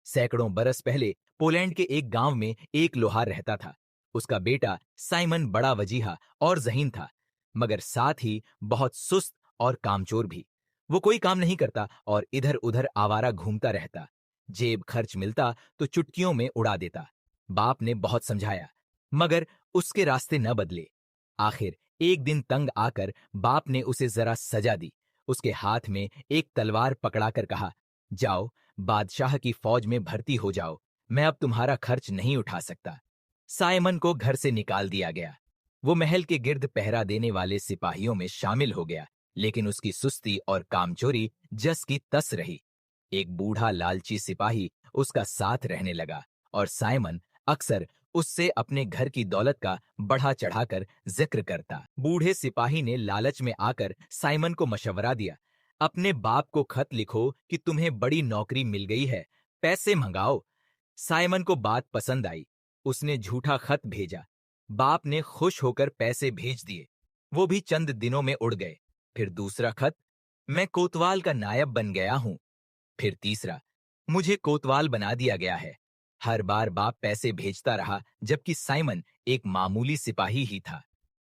सैकड़ों बरस पहले पोलैंड के एक गांव में एक लोहार रहता था। उसका बेटा साइमन बड़ा वजीहा और ज़हीन था, मगर साथ ही बहुत सुस्त और कामचोर भी। वो कोई काम नहीं करता और इधर उधर आवारा घूमता रहता। जेब खर्च मिलता तो चुटकियों में उड़ा देता। बाप ने बहुत समझाया, मगर उसके रास्ते न बदले। आखिर एक दिन तंग आकर बाप ने उसे जरा सजा दी। उसके हाथ में एक तलवार पकड़ाकर कहा, जाओ बादशाह की फौज में भर्ती हो जाओ, मैं अब तुम्हारा खर्च नहीं उठा सकता। साइमन को घर से निकाल दिया गया। वो महल के गिर्द पहरा देने वाले सिपाहियों में शामिल हो गया, लेकिन उसकी सुस्ती और कामचोरी जस की तस रही। एक बूढ़ा लालची सिपाही उसका साथ रहने लगा और साइमन अक्सर उससे अपने घर की दौलत का बढ़ा चढ़ाकर जिक्र करता। बूढ़े सिपाही ने लालच में आकर साइमन को मशवरा दिया, अपने बाप को खत लिखो कि तुम्हें बड़ी नौकरी मिल गई है, पैसे मंगाओ। साइमन को बात पसंद आई। उसने झूठा खत भेजा। बाप ने खुश होकर पैसे भेज दिए। वो भी चंद दिनों में उड़ गए। फिर दूसरा खत, मैं कोतवाल का नायब बन गया हूं। फिर तीसरा, मुझे कोतवाल बना दिया गया है। हर बार बाप पैसे भेजता रहा, जबकि साइमन एक मामूली सिपाही ही था।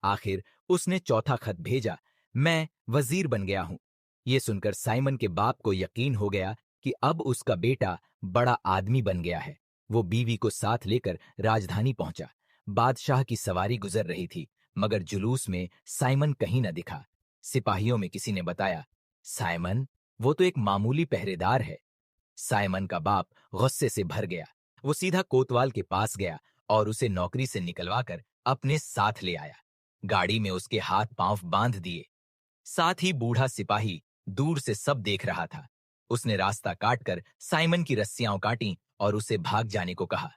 आखिर उसने चौथा खत भेजा, मैं वजीर बन गया हूं। ये सुनकर साइमन के बाप को यकीन हो गया कि अब उसका बेटा बड़ा आदमी बन गया है। वो बीवी को साथ लेकर राजधानी पहुंचा। बादशाह की सवारी गुजर रही थी, मगर जुलूस में साइमन कहीं न दिखा। सिपाहियों में किसी ने बताया, साइमन, वो तो एक मामूली पहरेदार है। साइमन का बाप गुस्से से भर गया। वो सीधा कोतवाल के पास गया और उसे नौकरी से निकलवाकर अपने साथ ले आया। गाड़ी में उसके हाथ पांव बांध दिए। साथ ही बूढ़ा सिपाही दूर से सब देख रहा था। उसने रास्ता काटकर साइमन की रस्सियां काटी और उसे भाग जाने को कहा।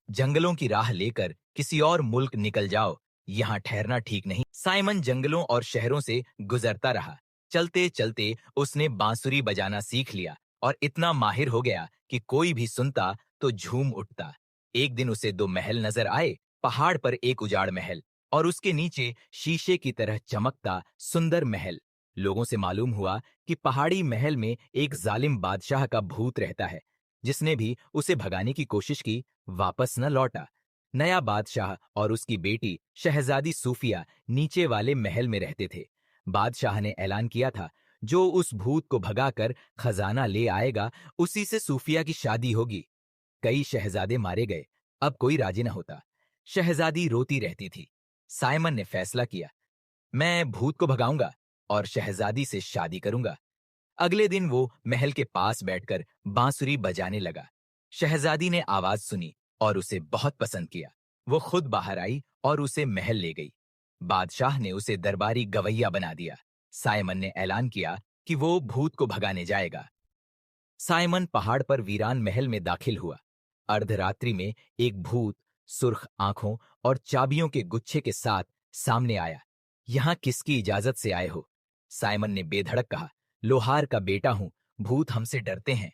जंगलों की राह लेकर किसी और मुल्क निकल जाओ, यहां ठहरना ठीक नहीं। साइमन जंगलों और शहरों से गुजरता रहा। चलते चलते उसने बांसुरी बजाना सीख लिया और इतना माहिर हो गया कि कोई भी सुनता तो झूम उठता। एक दिन उसे दो महल नजर आए, पहाड़ पर एक उजाड़ महल और उसके नीचे शीशे की तरह चमकता सुंदर महल। लोगों से मालूम हुआ कि पहाड़ी महल में एक जालिम बादशाह का भूत रहता है। जिसने भी उसे भगाने की कोशिश की, वापस न लौटा। नया बादशाह और उसकी बेटी शहजादी सूफिया नीचे वाले महल में रहते थे। बादशाह ने ऐलान किया था, जो उस भूत को भगाकर खजाना ले आएगा, उसी से सूफिया की शादी होगी। कई शहजादे मारे गए, अब कोई राजी न होता। शहजादी रोती रहती थी। साइमन ने फैसला किया, मैं भूत को भगाऊंगा और शहजादी से शादी करूंगा। अगले दिन वो महल के पास बैठकर बांसुरी बजाने लगा। शहजादी ने आवाज सुनी और उसे बहुत पसंद किया। वो खुद बाहर आई और उसे महल ले गई। बादशाह ने उसे दरबारी गवैया बना दिया। साइमन ने ऐलान किया कि वो भूत को भगाने जाएगा। साइमन पहाड़ पर वीरान महल में दाखिल हुआ। अर्धरात्रि में एक भूत सुर्ख आंखों और चाबियों के गुच्छे के साथ सामने आया। यहां किसकी इजाजत से आए हो? साइमन ने बेधड़क कहा, लोहार का बेटा हूं, भूत हमसे डरते हैं।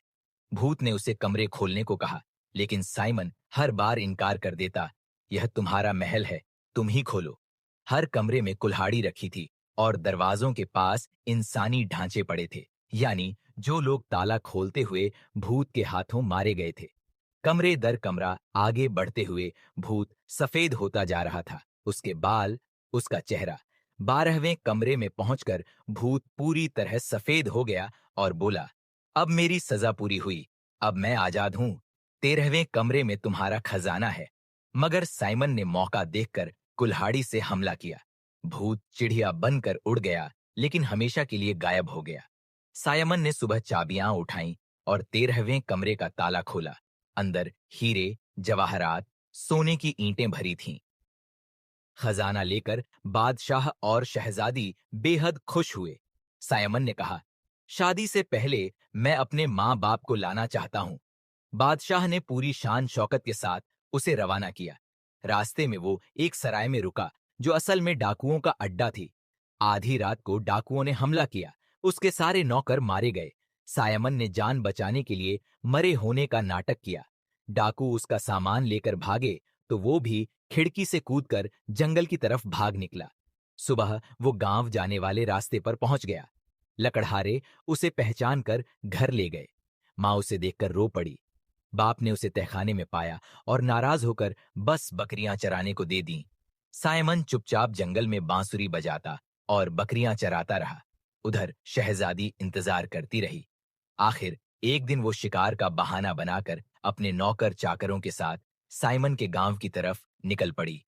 भूत ने उसे कमरे खोलने को कहा, लेकिन साइमन हर बार इनकार कर देता। यह तुम्हारा महल है, तुम ही खोलो। हर कमरे में कुल्हाड़ी रखी थी और दरवाजों के पास इंसानी ढांचे पड़े थे, यानी जो लोग ताला खोलते हुए भूत के हाथों मारे गए थे। कमरे दर कमरा आगे बढ़ते हुए भूत सफेद होता जा रहा था। उसके बाल, उसका चेहरा। 12वें कमरे में पहुंचकर भूत पूरी तरह सफेद हो गया और बोला, अब मेरी सजा पूरी हुई, अब मैं आजाद हूं। 13वें कमरे में तुम्हारा खजाना है। मगर साइमन ने मौका देखकर कुल्हाड़ी से हमला किया। भूत चिड़िया बनकर उड़ गया, लेकिन हमेशा के लिए गायब हो गया। साइमन ने सुबह चाबियां उठाईं और 13वें कमरे का ताला खोला। अंदर हीरे, जवाहरात, सोने की ईंटें भरी थीं। खजाना लेकर बादशाह और शहजादी बेहद खुश हुए। साइमन ने कहा, शादी से पहले मैं अपने माँ बाप को लाना चाहता हूं। बादशाह ने पूरी शान शौकत के साथ उसे रवाना किया। रास्ते में वो एक सराय में रुका, जो असल में डाकुओं का अड्डा थी। आधी रात को डाकुओं ने हमला किया। उसके सारे नौकर मारे गए। साइमन ने जान बचाने के लिए मरे होने का नाटक किया। डाकू उसका सामान लेकर भागे तो वो भी खिड़की से कूदकर जंगल की तरफ भाग निकला। सुबह वो गांव जाने वाले रास्ते पर पहुंच गया। लकड़हारे उसे पहचान कर घर ले गए। मां उसे देखकर रो पड़ी। बाप ने उसे तहखाने में पाया और नाराज होकर बस बकरियां चराने को दे दी। साइमन चुपचाप जंगल में बांसुरी बजाता और बकरियां चराता रहा। उधर शहजादी इंतजार करती रही। आखिर एक दिन वो शिकार का बहाना बनाकर अपने नौकर चाकरों के साथ साइमन के गांव की तरफ निकल पड़ी।